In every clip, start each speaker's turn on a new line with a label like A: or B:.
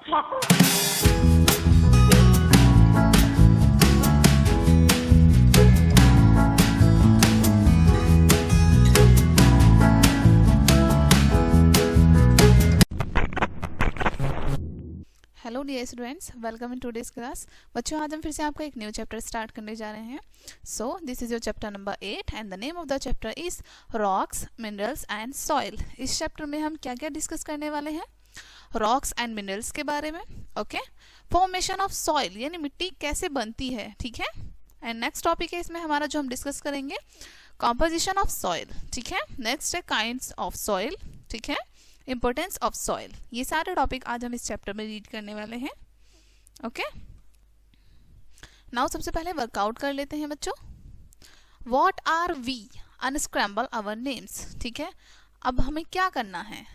A: Hello dear students, welcome in today's class. बच्चों, आज हम फिर से आपका एक न्यू चैप्टर स्टार्ट करने जा रहे हैं। So this is your chapter number 8 and the name of the chapter is rocks, minerals and soil. इस चैप्टर में हम क्या क्या डिस्कस करने वाले हैं? रॉक्स एंड मिनरल्स के बारे में। ओके, फॉर्मेशन ऑफ सॉइल यानी मिट्टी कैसे बनती है, ठीक है। एंड नेक्स्ट टॉपिक है इसमें हमारा जो हम डिस्कस करेंगे, कॉम्पोजिशन ऑफ सॉइल, ठीक है। नेक्स्ट है काइंड्स ऑफ सॉइल, ठीक है। इंपॉर्टेंस ऑफ सॉइल, ये सारे टॉपिक आज हम इस चैप्टर में रीड करने वाले हैं। ओके, नाउ सबसे पहले वर्कआउट कर लेते हैं बच्चों। What are we? Unscramble our names, ठीक है। अब हमें क्या करना है,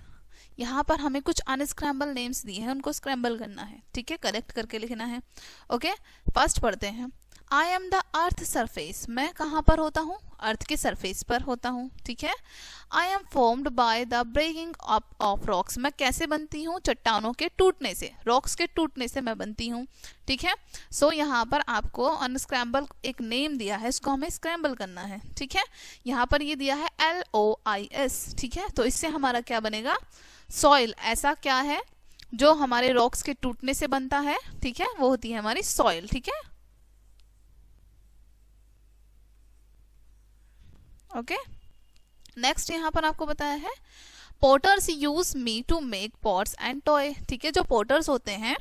A: यहाँ पर हमें कुछ अनस्क्रैम्बल नेम्स दिए हैं, उनको स्क्रैम्बल करना है, ठीक है, करेक्ट करके लिखना है। ओके, फर्स्ट पढ़ते हैं। I am the earth surface, मैं कहाँ पर होता हूँ? अर्थ के सरफेस पर होता हूँ, ठीक है। I am formed by the breaking up of rocks, मैं कैसे बनती हूँ? चट्टानों के टूटने से, रॉक्स के टूटने से मैं बनती हूँ, ठीक है। सो यहाँ पर आपको अनस्क्रैम्बल एक नेम दिया है, इसको हमें स्क्रैम्बल करना है, ठीक है। यहाँ पर ये दिया है LOIS, ठीक है। तो इससे हमारा क्या बनेगा? सॉइल। ऐसा क्या है जो हमारे रॉक्स के टूटने से बनता है, ठीक है, वो होती है हमारी सॉइल, ठीक है। ओके, नेक्स्ट यहाँ पर आपको बताया है potters use me to make pots and toy, ठीक है। जो पोटर्स होते हैं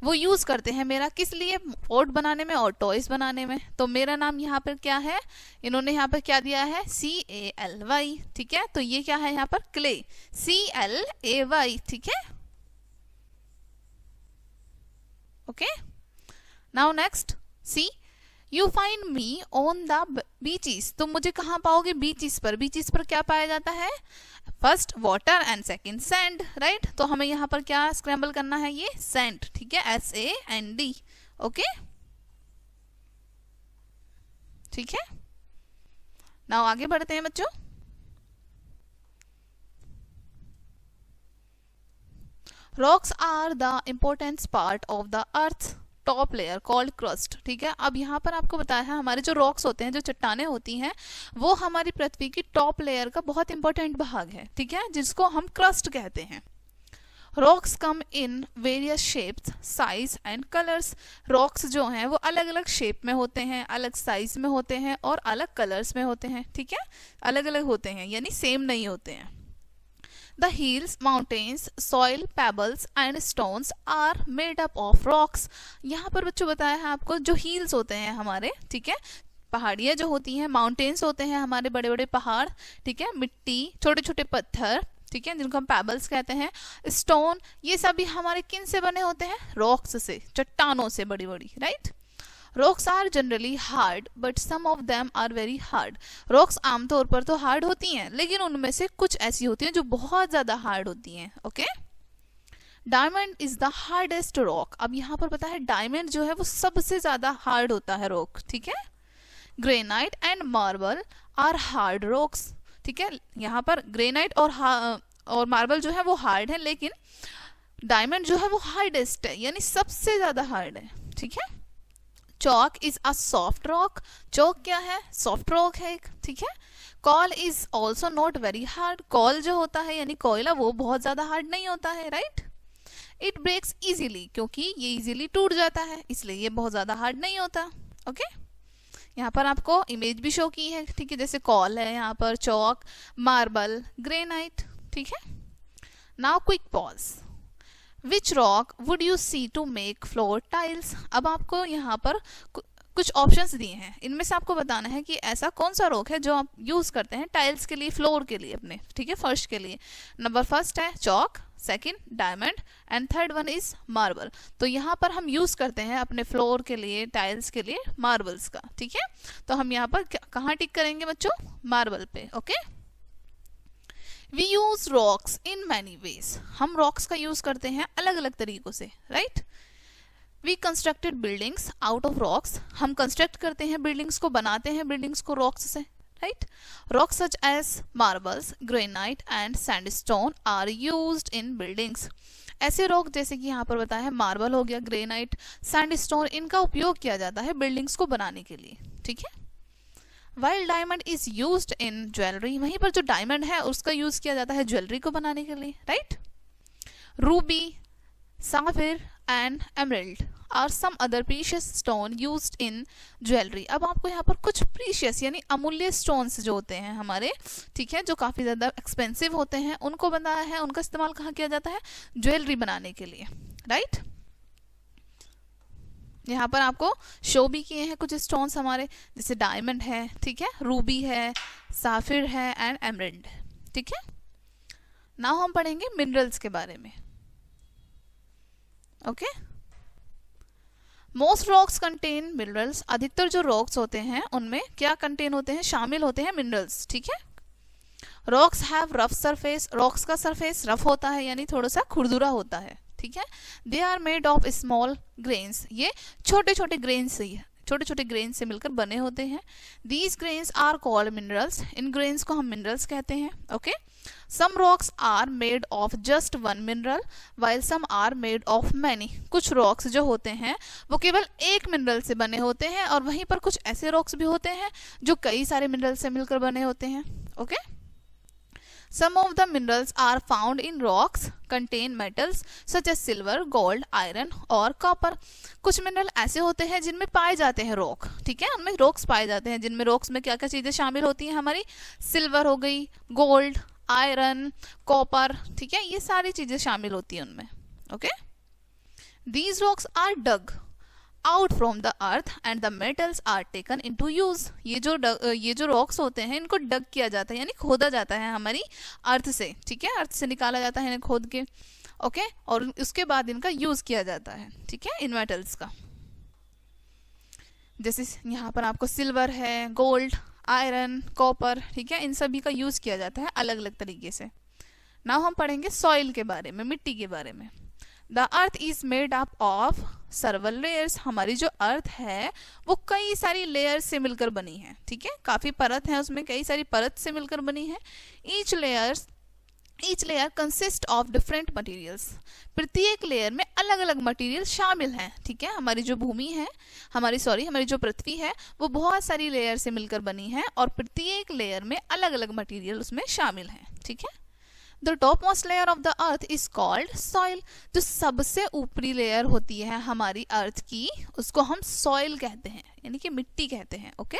A: वो यूज करते हैं मेरा किस लिए? पॉट बनाने में और टॉयज बनाने में। तो मेरा नाम यहाँ पर क्या है? इन्होंने यहाँ पर क्या दिया है? CALY, ठीक है। तो ये क्या है यहाँ पर? क्ले, CLAY, ठीक है। Okay, now next see, you find me on the beaches, तुम मुझे कहाँ पाओगे? बीचीज पर। बीचीज पर क्या पाया जाता है? First water and second sand, right. तो हमें यहाँ पर क्या स्क्रैम्बल करना है? ये सैंड, ठीक है, SAND। ओके, ठीक है। नाउ आगे बढ़ते हैं बच्चों। Rocks are the important part of the earth top layer called crust, ठीक है। अब यहाँ पर आपको बताया है हमारे जो रॉक्स होते हैं, जो चट्टाने होती हैं, वो हमारी पृथ्वी की टॉप लेयर का बहुत इंपॉर्टेंट भाग है, ठीक है, जिसको हम क्रस्ट कहते हैं। Rocks come in various shapes, size and colours, rocks जो हैं वो अलग अलग शेप में होते हैं, अलग साइज में होते हैं और अलग कलर्स में होते हैं, ठीक है, अलग अलग होते हैं, यानी सेम नहीं होते हैं। The hills, mountains, soil, pebbles and stones are made up of rocks. यहाँ पर बच्चों बताया है आपको, जो hills होते हैं हमारे, ठीक है, पहाड़ियाँ जो होती हैं, माउंटेन्स होते हैं हमारे बड़े बड़े पहाड़, ठीक है, मिट्टी, छोटे छोटे पत्थर, ठीक है, जिनको हम पेबल्स कहते हैं, स्टोन, ये सभी हमारे किन से बने होते हैं? रॉक्स से, चट्टानों से बड़ी बड़ी, right. Rocks are generally hard but some of them are very hard, rocks आमतौर पर तो हार्ड होती हैं, लेकिन उनमें से कुछ ऐसी होती हैं जो बहुत ज्यादा हार्ड होती हैं। Okay, diamond is the hardest rock, अब यहाँ पर पता है डायमंड जो है वो सबसे ज्यादा हार्ड होता है रॉक, ठीक है। Granite and marble are hard rocks, ठीक है, यहाँ पर ग्रेनाइट और मार्बल जो है वो हार्ड है, लेकिन डायमंड जो है वो हार्डेस्ट है, यानी सबसे ज्यादा हार्ड है, ठीक है। Chalk is a soft rock, chalk क्या है? सॉफ्ट रॉक है एक, ठीक है। Call is also not very hard, call जो होता है यानी कोयला, वो बहुत ज्यादा हार्ड नहीं होता है, राइट। इट ब्रेक्स इजीली, क्योंकि ये इजीली टूट जाता है, इसलिए ये बहुत ज्यादा हार्ड नहीं होता। ओके, यहाँ पर आपको इमेज भी शो की है, ठीक है, जैसे कॉल है यहाँ पर, चॉक, मार्बल, ग्रेनाइट, ठीक है। Now quick pause, Which rock would you see to make floor tiles? अब आपको यहाँ पर कुछ ऑप्शंस दिए हैं, इनमें से आपको बताना है कि ऐसा कौन सा रॉक है जो आप यूज करते हैं टाइल्स के लिए, फ्लोर के लिए अपने, ठीक है, फर्श के लिए। नंबर फर्स्ट है chalk, second diamond and third one is marble. तो यहाँ पर हम यूज करते हैं अपने फ्लोर के लिए, टाइल्स के लिए मार्बल्स का, ठीक है। तो हम यहाँ पर कहाँ टिक करेंगे बच्चों? मार्बल पे। Okay, we use rocks in many ways, हम रॉक्स का यूज करते हैं अलग अलग तरीकों से, right. We constructed buildings out of rocks, हम कंस्ट्रक्ट करते हैं बिल्डिंग्स को, बनाते हैं बिल्डिंग्स को रॉक्स से, right. Rocks such as marbles, granite and sandstone are used in buildings, ऐसे रॉक जैसे कि यहाँ पर बताया है मार्बल हो गया, ग्रेनाइट, सैंडस्टोन, इनका उपयोग किया जाता है बिल्डिंग्स को बनाने के लिए, ठीक है। While diamond is used in jewellery, वहीं पर जो डायमंड है उसका यूज किया जाता है ज्वेलरी को बनाने के लिए, right. Ruby, sapphire and emerald are some other precious stone used in jewelry। अब आपको यहाँ पर कुछ precious यानी अमूल्य stones जो होते हैं हमारे, ठीक है, जो काफ़ी ज़्यादा एक्सपेंसिव होते हैं, उनको बनाया है, उनका इस्तेमाल कहाँ किया जाता है, ज्वेलरी बनाने के लिए, राइट। यहाँ पर आपको शो भी किए हैं कुछ स्टोन्स हमारे, जैसे डायमंड है, ठीक है, रूबी है, साफिर है एंड एमरल्ड, ठीक है। नाउ हम पढ़ेंगे मिनरल्स के बारे में, okay. Most rocks contain minerals, अधिकतर जो रॉक्स होते हैं उनमें क्या कंटेन होते हैं, शामिल होते हैं मिनरल्स, ठीक है। Rocks have rough surface, rocks का सरफेस रफ होता है यानी थोड़ा सा खुरदुरा होता है, ठीक है। They are made of small grains, ये छोटे छोटे ग्रेन से ही, छोटे छोटे ग्रेन से मिलकर बने होते हैं। These grains are called minerals, इन ग्रेन्स को हम मिनरल्स कहते हैं, okay. Some rocks are made of just one mineral while some are made of many, कुछ रॉक्स जो होते हैं वो केवल एक मिनरल से बने होते हैं, और वहीं पर कुछ ऐसे रॉक्स भी होते हैं जो कई सारे मिनरल से मिलकर बने होते हैं, okay. Some of the minerals are found in rocks contain metals such as silver, gold, iron और copper। कुछ मिनरल ऐसे होते हैं जिनमें पाए जाते हैं रॉक, ठीक है, उनमें रॉक्स पाए जाते हैं, जिनमें रॉक्स में क्या क्या चीजें शामिल होती हैं हमारी, सिल्वर हो गई, गोल्ड, आयरन, कॉपर, ठीक है, ये सारी चीजें शामिल होती हैं उनमें, okay. These rocks are dug out from the earth and the metals are taken into use। ये जो रॉक्स होते हैं इनको डग किया जाता है यानी खोदा जाता है हमारी अर्थ से, ठीक है, अर्थ से निकाला जाता है इन्हें खोद के, ओके, और उसके बाद इनका यूज किया जाता है, ठीक है, इन मेटल्स का। जैसे यहाँ पर आपको सिल्वर है, गोल्ड, आयरन, कॉपर, ठीक है, इन सभी का यूज किया जाता है अलग अलग तरीके से। नाउ हम पढ़ेंगे सॉइल के बारे में, मिट्टी के बारे में। The earth is made up of सर्वल layers, हमारी जो अर्थ है वो कई सारी लेयर्स से मिलकर बनी है, ठीक है, काफी परत है उसमें, कई सारी परत से मिलकर बनी है। Each layer consist of different materials, प्रत्येक लेयर में अलग अलग मटेरियल शामिल हैं, ठीक है। हमारी जो भूमि है, हमारी जो पृथ्वी है वो बहुत सारी लेयर से मिलकर बनी है, और प्रत्येक लेयर में अलग अलग मटेरियल उसमें शामिल हैं, ठीक है। The topmost layer of the earth is called soil। जो सबसे ऊपरी लेयर होती है हमारी अर्थ की उसको हम सॉइल कहते हैं यानी कि मिट्टी कहते हैं, okay.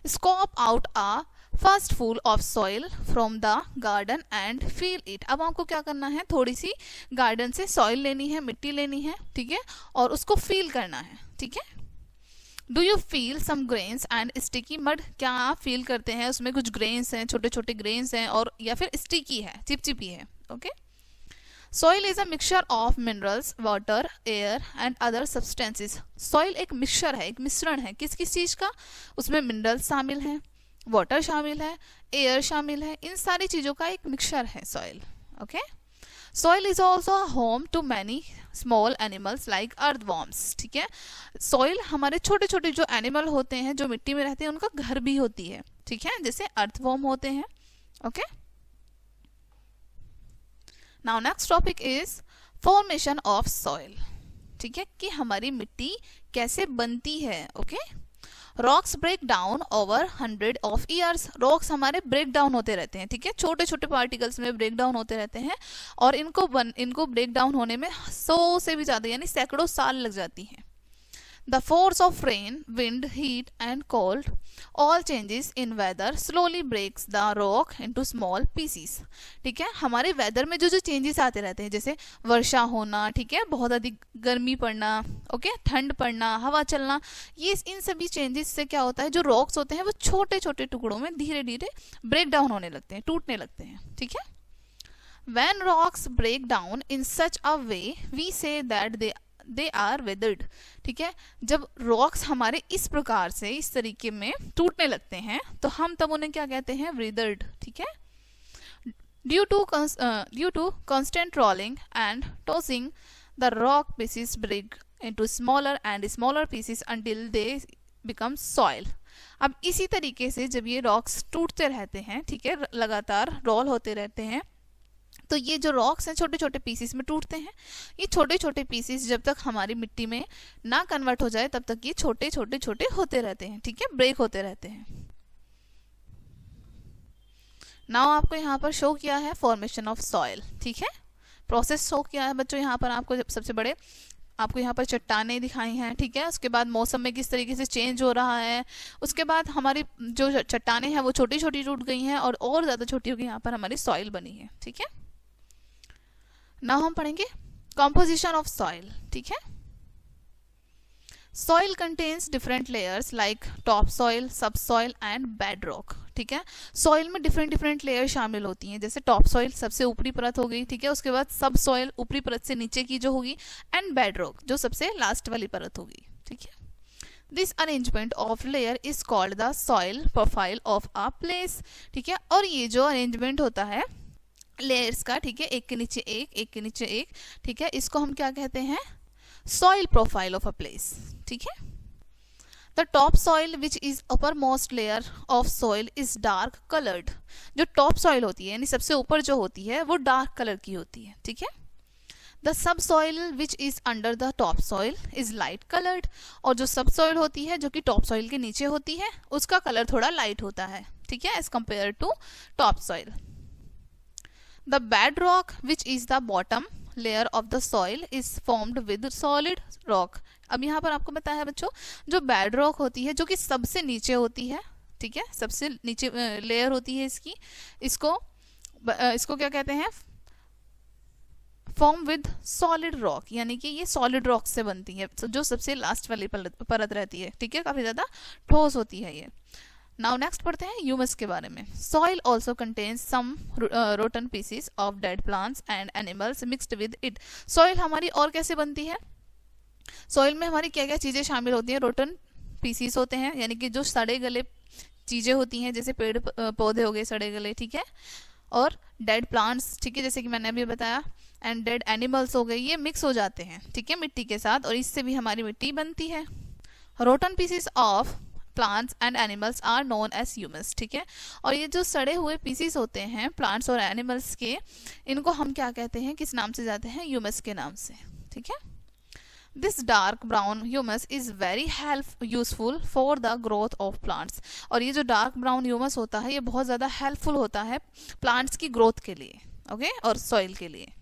A: Scoop out a first full of soil from the garden and fill it। अब आपको क्या करना है, थोड़ी सी गार्डन से सॉइल लेनी है, मिट्टी लेनी है, ठीक है, और उसको फील करना है, ठीक है। Do you feel some grains and sticky mud, क्या आप फील करते हैं उसमें कुछ ग्रेन्स हैं, छोटे छोटे ग्रेन्स हैं, और या फिर स्टिकी है, चिपचिपी है, okay. Soil is a mixture of minerals, water, air and other substances. Soil एक मिक्सचर है, एक मिश्रण है, किस किस चीज का, उसमें मिनरल्स शामिल हैं, वाटर शामिल है, एयर शामिल है, इन सारी चीजों का एक मिक्सचर है soil, okay. Soil is also home to many small animals like earthworms, ठीक है। सॉइल हमारे छोटे छोटे जो एनिमल होते हैं जो मिट्टी में रहते हैं उनका घर भी होती है, ठीक है, जैसे अर्थवॉर्म होते हैं, okay. Now next topic is formation of soil, ठीक है, कि हमारी मिट्टी कैसे बनती है, okay. Rocks break down over 100 of years, rocks हमारे ब्रेक डाउन होते रहते हैं, ठीक है, छोटे छोटे पार्टिकल्स में ब्रेक डाउन होते रहते हैं, और इनको ब्रेक डाउन होने में 100 से भी ज्यादा यानी सैकड़ों साल लग जाती हैं। The force of rain, wind, heat and cold, all changes in weather slowly breaks the rock into small pieces। ठीक है, हमारे वेदर में जो जो चेंजेस आते रहते हैं, जैसे वर्षा होना, ठीक है, बहुत अधिक गर्मी पड़ना, ओके, ठंड पड़ना, हवा चलना, ये इन सभी चेंजेस से क्या होता है, जो रॉक्स होते हैं वो छोटे छोटे टुकड़ों में धीरे धीरे ब्रेक डाउन होने लगते हैं, टूटने लगते हैं, ठीक है। When rocks break down in such a way, we say that they are weathered। ठीक है, जब रॉक्स हमारे इस प्रकार से इस तरीके में टूटने लगते हैं तो हम तब उन्हें क्या कहते हैं, weathered, ठीक है। Due to constant rolling and tossing, the rock pieces break into smaller and smaller pieces until they become soil। अब इसी तरीके से जब ये रॉक्स टूटते रहते हैं, ठीक है, लगातार रोल होते रहते हैं, तो ये जो रॉक्स हैं छोटे छोटे पीसीस में टूटते हैं। ये छोटे छोटे पीसीस जब तक हमारी मिट्टी में ना कन्वर्ट हो जाए तब तक ये छोटे छोटे छोटे होते रहते हैं, ठीक है, ब्रेक होते रहते हैं। नाउ आपको यहाँ पर शो किया है फॉर्मेशन ऑफ सॉइल, ठीक है, प्रोसेस शो किया है बच्चों। यहाँ पर आपको सबसे बड़े आपको यहाँ पर चट्टानें दिखाई हैं, ठीक है, उसके बाद मौसम में किस तरीके से चेंज हो रहा है, उसके बाद हमारी जो चट्टानें हैं वो छोटी छोटी टूट गई हैं और ज़्यादा छोटी होगी, यहाँ पर हमारी सॉइल बनी है, ठीक है। नाउ हम पढ़ेंगे कॉम्पोजिशन ऑफ सॉइल, ठीक है। Soil contains different layers like top soil, सब सॉइल एंड बेड रॉक, ठीक है। सॉइल में डिफरेंट डिफरेंट लेयर शामिल होती हैं, जैसे टॉप सॉइल सबसे ऊपरी परत हो गई, ठीक है, उसके बाद सब सॉइल ऊपरी परत से नीचे की जो होगी, एंड बेड रॉक जो सबसे लास्ट वाली परत होगी, ठीक है। This arrangement of layer is called the soil profile of a place, ठीक है। और ये जो अरेंजमेंट होता है लेयर्स का, ठीक है, एक के नीचे एक के नीचे एक, ठीक है, इसको हम क्या कहते हैं, soil profile of a place, ठीक है। The top soil which is upper most layer of soil is dark coloured, जो टॉप सॉइल होती है यानी सबसे ऊपर जो होती है वो डार्क कलर की होती है, ठीक है। The sub soil which is under the top soil is light coloured, और जो सब सॉइल होती है जो कि टॉप सॉइल के नीचे होती है उसका कलर थोड़ा लाइट होता है, ठीक है, as compare to top soil. The bedrock, which is the bottom layer of the soil, is formed with solid rock. अब यहाँ पर आपको बताया है बच्चों, जो bedrock होती है जो कि सबसे नीचे होती है, ठीक है, सबसे नीचे लेयर होती है इसकी, इसको क्या कहते हैं, फॉर्म विद सॉलिड रॉक, यानी कि ये सॉलिड रॉक से बनती है जो सबसे लास्ट वाली परत रहती है, ठीक है, काफी ज्यादा ठोस होती है ये। नाउ नेक्स्ट पढ़ते हैं ह्यूमस के बारे में। Soil also contains some rotten pieces of dead plants and animals mixed with it. Soil हमारी और कैसे बनती है, सॉइल में हमारी क्या क्या चीजें शामिल होती हैं, रोटन पीसीज होते हैं यानी कि जो सड़े गले चीजें होती हैं, जैसे पेड़ पौधे हो गए सड़े गले, ठीक है, और डेड प्लांट्स, ठीक है, जैसे कि मैंने अभी बताया, एंड डेड एनिमल्स हो गए, ये मिक्स हो जाते हैं, ठीक है, मिट्टी के साथ, और इससे भी हमारी मिट्टी बनती है। Rotten pieces of plants and animals are known as humus, ठीक है। और ये जो सड़े हुए पीसीस होते हैं प्लांट्स और एनिमल्स के, इनको हम क्या कहते हैं, किस नाम से जाते हैं, ह्यूमस के नाम से, ठीक है। This dark brown humus is very useful for the growth of plants, और ये जो डार्क ब्राउन ह्यूमस होता है ये बहुत ज्यादा हेल्पफुल होता है प्लांट्स की ग्रोथ के लिए, ओके, और सॉइल के लिए।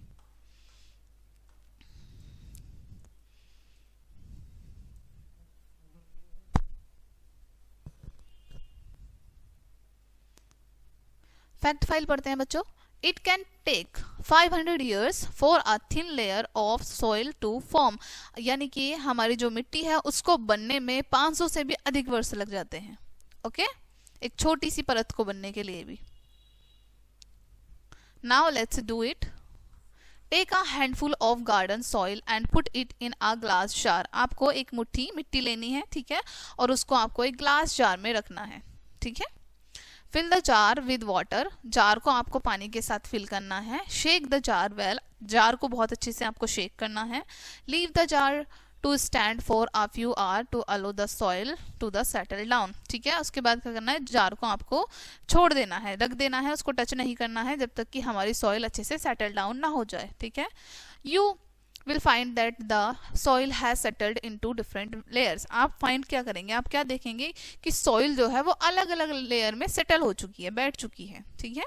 A: फैक्ट फाइल पढ़ते हैं बच्चों। It can take 500 years for a thin layer of soil to form, यानी कि हमारी जो मिट्टी है उसको बनने में 500 से भी अधिक वर्ष लग जाते हैं, ओके, एक छोटी सी परत को बनने के लिए भी। Now let's do it. Take a handful of garden soil and put it in a glass jar. आपको एक मुट्ठी मिट्टी लेनी है, ठीक है, और उसको आपको एक ग्लास जार में रखना है, ठीक है। Fill the jar with water, jar को आपको पानी के साथ फिल करना है। Shake the jar well, jar को बहुत अच्छे से आपको शेक करना है। Leave the jar to stand for a few hour to allow the soil to the settle down, ठीक है। उसके बाद क्या करना है, जार को आपको छोड़ देना है, रख देना है, उसको टच नहीं करना है जब तक कि हमारी सॉइल अच्छे से सेटल डाउन ना हो जाए, ठीक है। You will find that the soil has settled into different layers. आप find क्या करेंगे, आप क्या देखेंगे कि soil जो है वो अलग अलग लेयर में सेटल हो चुकी है, बैठ चुकी है, ठीक है।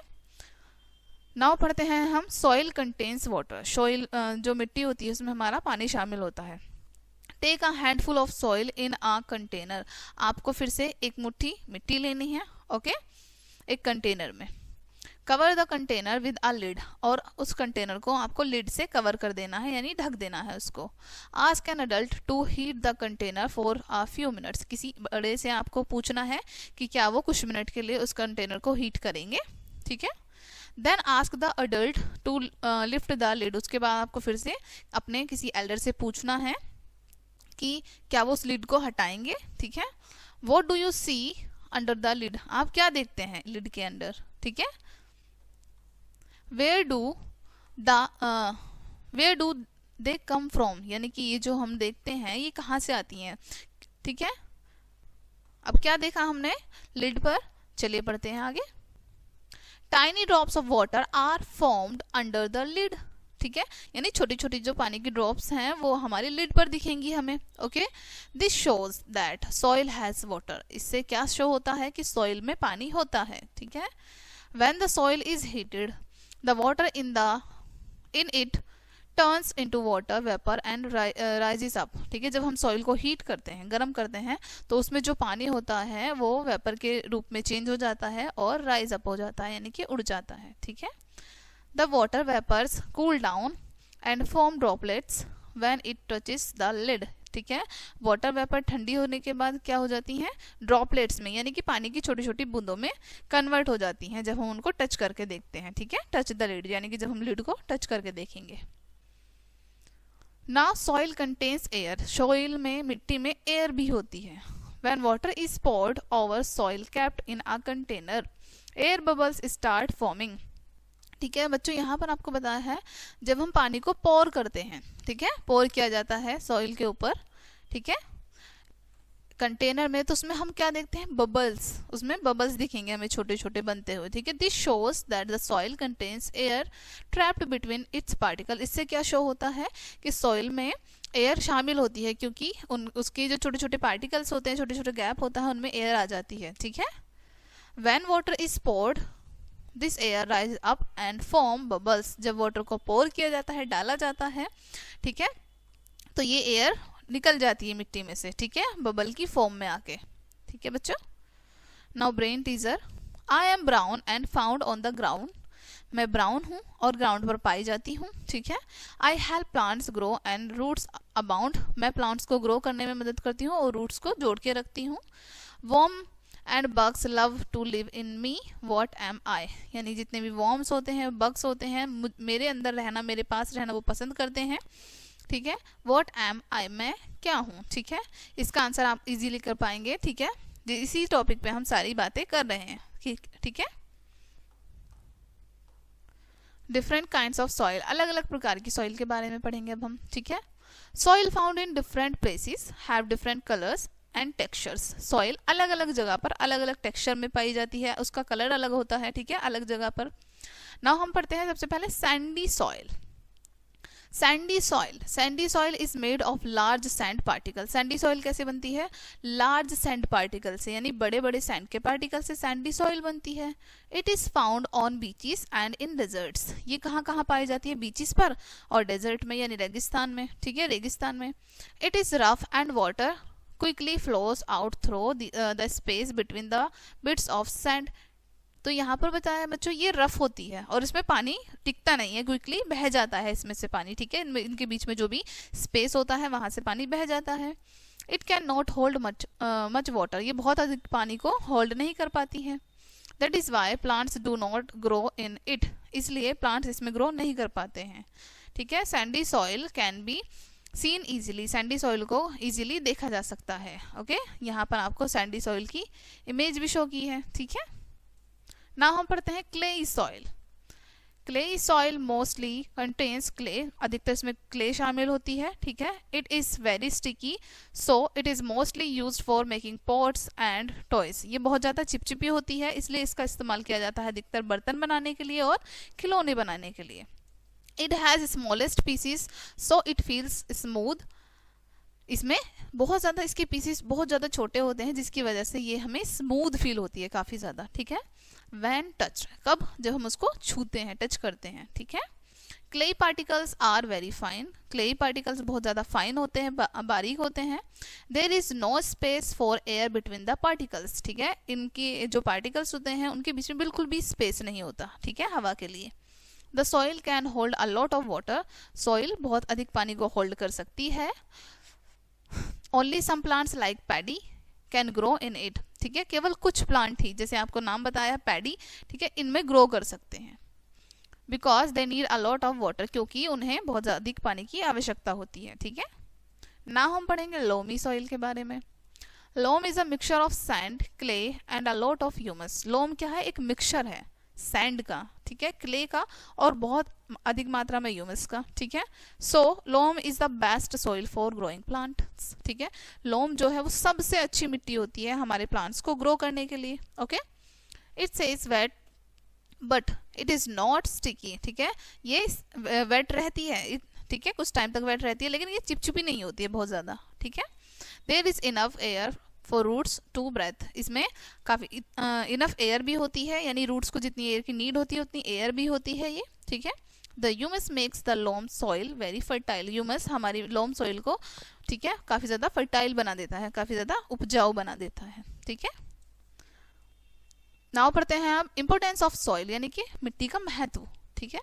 A: नाउ पढ़ते हैं हम soil contains water. soil जो मिट्टी होती है उसमें हमारा पानी शामिल होता है। Take a handful of soil in a container, आपको फिर से एक मुट्ठी मिट्टी लेनी है, ओके, एक कंटेनर में। Cover the container with a lid, और उस कंटेनर को आपको लिड से कवर कर देना है यानी ढक देना है उसको। Ask an adult to heat the container for a few minutes, किसी बड़े से आपको पूछना है कि क्या वो कुछ मिनट के लिए उस कंटेनर को हीट करेंगे, ठीक है। Then ask the adult to lift the lid, उसके बाद आपको फिर से अपने किसी एल्डर से पूछना है कि क्या वो उस लिड को हटाएंगे, ठीक है। What do you see under the lid, आप क्या देखते हैं लिड के अंदर, ठीक है। Where do they come from, यानी कि ये जो हम देखते हैं ये कहाँ से आती हैं, ठीक है। अब क्या देखा हमने लिड पर, चलिए पढ़ते हैं आगे। Tiny drops of water are formed under the lid, ठीक है, यानी छोटी छोटी जो पानी की ड्रॉप्स हैं वो हमारी लिड पर दिखेंगी हमें, okay. This shows that soil has water, इससे क्या शो होता है कि सॉइल में पानी होता है, ठीक है। When the soil is heated the water in it turns into water vapour and rises up, ठीक है। जब हम सॉइल को हीट करते हैं, गर्म करते हैं, तो उसमें जो पानी होता है वो वेपर के रूप में चेंज हो जाता है और राइज अप हो जाता है, यानी कि उड़ जाता है, ठीक है। The water vapours cool down and form droplets when it touches the lid, ठीक है। वाटर वेपर ठंडी होने के बाद क्या हो जाती हैं, ड्रॉपलेट्स में, यानी कि पानी की छोटी छोटी बूंदों में कन्वर्ट हो जाती हैं जब हम उनको टच करके देखते हैं, ठीक है। टच द लिड, यानी कि जब हम लिड को टच करके देखेंगे। Now soil contains air, soil में, मिट्टी में एयर भी होती है। When water is poured over soil kept in a container, air bubbles start forming, ठीक है बच्चों। यहाँ पर आपको बताया है जब हम पानी को पोर करते हैं, ठीक है, पोर किया जाता है सॉइल के ऊपर, ठीक है, कंटेनर में, तो उसमें हम क्या देखते हैं, बबल्स, उसमें बबल्स दिखेंगे हमें छोटे छोटे बनते हुए, ठीक है। This shows that the soil contains air trapped between its particle, इससे क्या शो होता है कि सॉइल में एयर शामिल होती है, क्योंकि उसके जो छोटे छोटे पार्टिकल्स होते हैं, छोटे छोटे गैप होता है, उनमें एयर आ जाती है, ठीक है। When water is poured this air rise up and form bubbles, जब वाटर को पोर किया जाता है, डाला जाता है, ठीक है, तो ये एयर निकल जाती है मिट्टी में से, ठीक है, बबल की फॉर्म में आके, ठीक है बच्चों। Now brain teaser, I am brown and found on the ground, मैं ब्राउन हूँ और ग्राउंड पर पाई जाती हूँ, ठीक है। I help plants grow and roots abound, मैं प्लांट्स को ग्रो करने में मदद करती हूँ और रूट्स को जोड़ के रखती हूँ। Worm and bugs love to live in me, what am I, यानी जितने भी वॉर्म्स होते हैं, बग्स होते हैं, मेरे अंदर रहना, मेरे पास रहना वो पसंद करते हैं, ठीक है। व्हाट एम आई, मैं क्या हूँ, ठीक है। इसका आंसर आप इजीली कर पाएंगे, ठीक है, इसी टॉपिक पे हम सारी बातें कर रहे हैं, ठीक है। डिफरेंट काइंड्स ऑफ सॉइल, अलग अलग प्रकार की सॉइल के बारे में पढ़ेंगे अब हम, ठीक है। Soil found in different places have different colours and textures, soil अलग अलग जगह पर अलग अलग टेक्सचर में पाई जाती है, उसका कलर अलग होता है, ठीक है, अलग जगह पर। नाउ हम पढ़ते हैं सबसे पहले Sandy soil. Sandy soil, Sandy soil is made of large sand particle, Sandy soil कैसे बनती है, लार्ज सैंड पार्टिकल से, यानी बड़े बड़े सैंड के पार्टिकल से सैंडी सॉइल बनती है। It is found on beaches and in desserts, ये कहाँ कहाँ पाई जाती है, बीचेस पर और डेजर्ट में, यानी रेगिस्तान में, ठीक है, रेगिस्तान में। It is rough and water quickly flows out through the space between the bits of sand, तो यहाँ पर बताया बच्चों ये रफ होती है और इसमें पानी टिकता नहीं है, क्विकली बह जाता है इसमें से पानी, ठीक है, इनके बीच में जो भी स्पेस होता है वहां से पानी बह जाता है। It can not hold much water, ये बहुत अधिक पानी को होल्ड नहीं कर पाती है। That is why plants do not grow in it, इसलिए प्लांट्स इसमें ग्रो नहीं कर पाते हैं, ठीक है। Sandy soil can be seen easily, sandy soil को इजीली देखा जा सकता है, ओके। यहाँ पर आपको सैंडी सॉइल की इमेज भी शो की है, ठीक है। ना हम पढ़ते हैं clayey soil. Clayey soil mostly contains clay, अधिकतर इसमें क्ले शामिल होती है, ठीक है। It is very sticky so it is mostly used for making pots and toys, ये बहुत ज़्यादा चिपचिपी होती है, इसलिए इसका इस्तेमाल किया जाता है अधिकतर बर्तन बनाने के लिए और खिलौने बनाने के लिए। It has smallest pieces so it feels smooth, इसमें बहुत ज़्यादा इसके पीसीस बहुत ज़्यादा छोटे होते हैं जिसकी वजह से ये हमें स्मूथ फील होती है काफ़ी ज़्यादा, ठीक है। व्हेन टच, कब, जब हम उसको छूते हैं, टच करते हैं, ठीक है। Clayey particles are very fine, clayey particles बहुत ज़्यादा फाइन होते हैं, बारीक होते हैं। There is no space for air between the particles, ठीक है, इनके जो पार्टिकल्स होते हैं उनके बीच में बिल्कुल भी स्पेस नहीं होता, ठीक है, हवा के लिए। The soil can hold a lot of water, soil बहुत अधिक पानी को होल्ड कर सकती है। Only some plants like paddy can grow in it, ठीक है, केवल कुछ प्लांट ही, जैसे आपको नाम बताया पैडी, ठीक है, इनमें ग्रो कर सकते हैं। Because they need a lot of water, क्योंकि उन्हें बहुत अधिक पानी की आवश्यकता होती है, ठीक है। ना हम पढ़ेंगे लोमी सॉइल के बारे में। Loam is a mixture of sand, clay and a lot of humus, loam क्या है, एक मिक्सचर है सैंड का, ठीक है, क्ले का और बहुत अधिक मात्रा में ह्यूमस का, ठीक है। So loam is the best soil for growing plants, ठीक है, लोम जो है वो सबसे अच्छी मिट्टी होती है हमारे प्लांट्स को ग्रो करने के लिए, okay. It says that but it is not sticky, ठीक है, ये वेट रहती है, ठीक है, कुछ टाइम तक वेट रहती है, लेकिन ये चिपचिपी नहीं होती है बहुत ज्यादा, ठीक है। There is enough air for roots to breathe, इसमें काफी इनफ एयर भी होती है, यानी रूट्स को जितनी एयर की नीड होती है उतनी एयर भी होती है ये, ठीक है। The humus makes the loam soil very fertile, humus हमारी लोम सॉइल को, ठीक है, काफी ज्यादा फर्टाइल बना देता है, काफी ज्यादा उपजाऊ बना देता है, ठीक है। नाउ पढ़ते हैं आप इंपोर्टेंस ऑफ सॉइल, यानी कि मिट्टी का महत्व, ठीक है।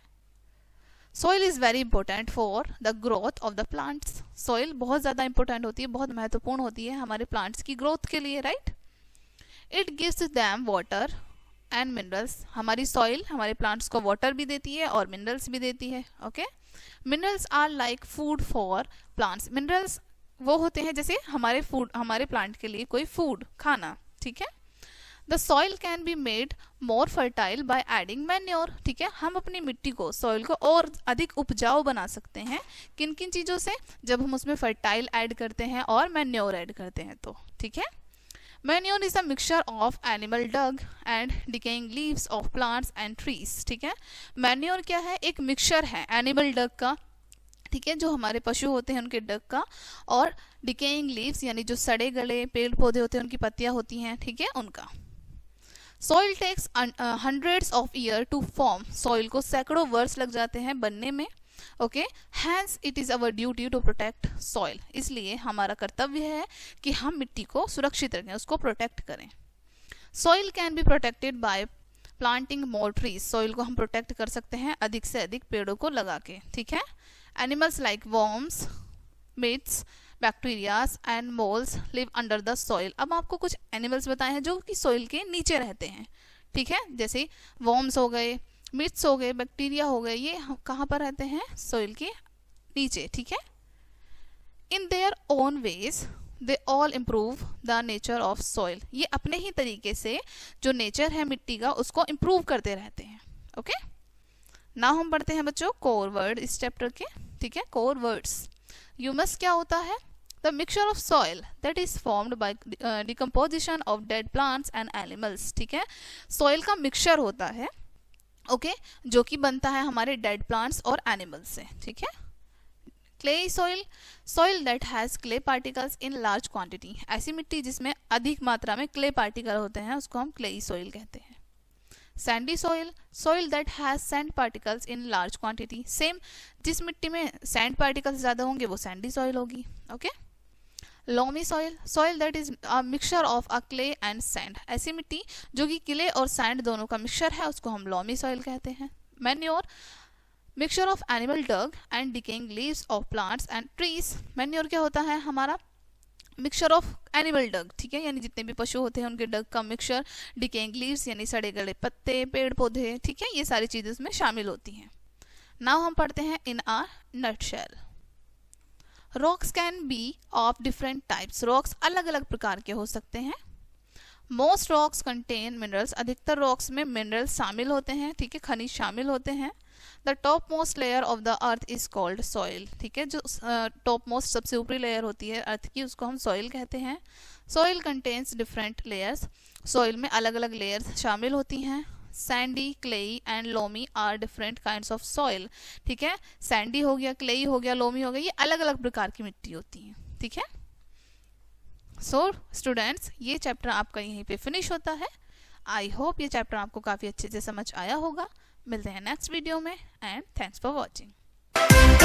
A: Soil is very important for the growth of the plants, soil बहुत ज्यादा इंपॉर्टेंट होती है, बहुत महत्वपूर्ण होती है हमारे प्लांट्स की ग्रोथ के लिए, right. It gives them water and minerals, हमारी सॉइल हमारे प्लांट्स को वाटर भी देती है और मिनरल्स भी देती है, okay. Minerals are like food for plants, minerals वो होते हैं जैसे हमारे फूड, हमारे प्लांट के लिए कोई फूड, खाना, ठीक है। The soil can be made more fertile by adding manure, ठीक है, हम अपनी मिट्टी को, सॉइल को और अधिक उपजाऊ बना सकते हैं किन किन चीजों से, जब हम उसमें फर्टाइल ऐड करते हैं और मैन्योर ऐड करते हैं तो, ठीक है। Manure is a mixture of animal dung and decaying leaves of plants and trees, ठीक है। मैन्योर क्या है, एक मिक्सचर है एनिमल डग का, ठीक है, जो हमारे पशु होते हैं उनके डग का, और डिकेइंग लीव्स यानी जो सड़े गले पेड़ पौधे होते हैं उनकी पत्तियां होती हैं, ठीक है, उनका। Soil takes hundreds of year to form, soil को सैकड़ों वर्ष लग जाते हैं बनने में, okay. Hence it is our duty to protect soil, इसलिए हमारा कर्तव्य है कि हम मिट्टी को सुरक्षित रखें, उसको प्रोटेक्ट करें। Soil can be protected by planting more trees, soil को हम प्रोटेक्ट कर सकते हैं अधिक से अधिक पेड़ों को लगा के, ठीक है। Animals like worms, mites, bacterias and moles live under the soil, अब आपको कुछ एनिमल्स बताए हैं जो कि सॉइल के नीचे रहते हैं, ठीक है, जैसे वर्म्स हो गए, मिट्स हो गए, बैक्टीरिया हो गए, ये कहाँ पर रहते हैं, सॉइल के नीचे, ठीक है। In their own ways they all improve the nature of soil, ये अपने ही तरीके से जो नेचर है मिट्टी का उसको इम्प्रूव करते रहते हैं, ओके। नाउ हम पढ़ते हैं बच्चों कोर वर्ड इस चैप्टर के, ठीक है, कोर वर्ड्स। ह्यूमस क्या होता है, the mixture of soil that is formed by decomposition of dead plants and animals, ठीक है, सॉइल का मिक्सचर होता है, ओके, जो कि बनता है हमारे डेड प्लांट्स और एनिमल्स से, ठीक है। Clay soil, soil that has clay particles in large quantity, ऐसी मिट्टी जिसमें अधिक मात्रा में क्ले पार्टिकल होते हैं उसको हम क्लेई सॉइल कहते हैं। Sandy soil, soil that has sand particles in large quantity, same जिस मिट्टी में सैंड पार्टिकल्स ज्यादा होंगे वो सैंडी सॉइल होगी, okay. Loamy soil, soil that is a mixture of a clay and sand, ऐसी मिट्टी जो कि क्ले और सैंड दोनों का मिक्सचर है उसको हम लोमी सॉइल कहते हैं। Manure, mixture of animal dung and decaying leaves of plants and trees, manure क्या होता है हमारा मिक्सचर ऑफ एनिमल डग, ठीक है, यानी जितने भी पशु होते हैं उनके डग का मिक्सचर, डिकेइंग लीव्स यानी सड़े गले पत्ते पेड़ पौधे, ठीक है, ये सारी चीजें इसमें शामिल होती हैं। नाउ हम पढ़ते हैं in a nutshell. Rocks can be of different types, rocks अलग अलग प्रकार के हो सकते हैं। मोस्ट रॉक्स कंटेन मिनरल्स, अधिकतर रॉक्स में मिनरल्स शामिल होते हैं, ठीक है, खनिज शामिल होते हैं। The topmost layer of the earth is called soil, ठीक है, जो टॉप मोस्ट सबसे ऊपरी लेयर होती है अर्थ की उसको हम सॉइल कहते हैं। Soil contains different layers, soil में अलग अलग लेयर्स शामिल होती हैं। Sandy, clayey and loamy are different kinds of soil, ठीक है, सैंडी हो गया, क्लेई हो गया, लोमी हो गया, ये अलग अलग प्रकार की मिट्टी होती है, ठीक है। सो स्टूडेंट्स, ये चैप्टर आपका यहीं पे फिनिश होता है। आई होप ये चैप्टर आपको काफ़ी अच्छे से समझ आया होगा। मिलते हैं नेक्स्ट वीडियो में एंड थैंक्स फॉर वॉचिंग।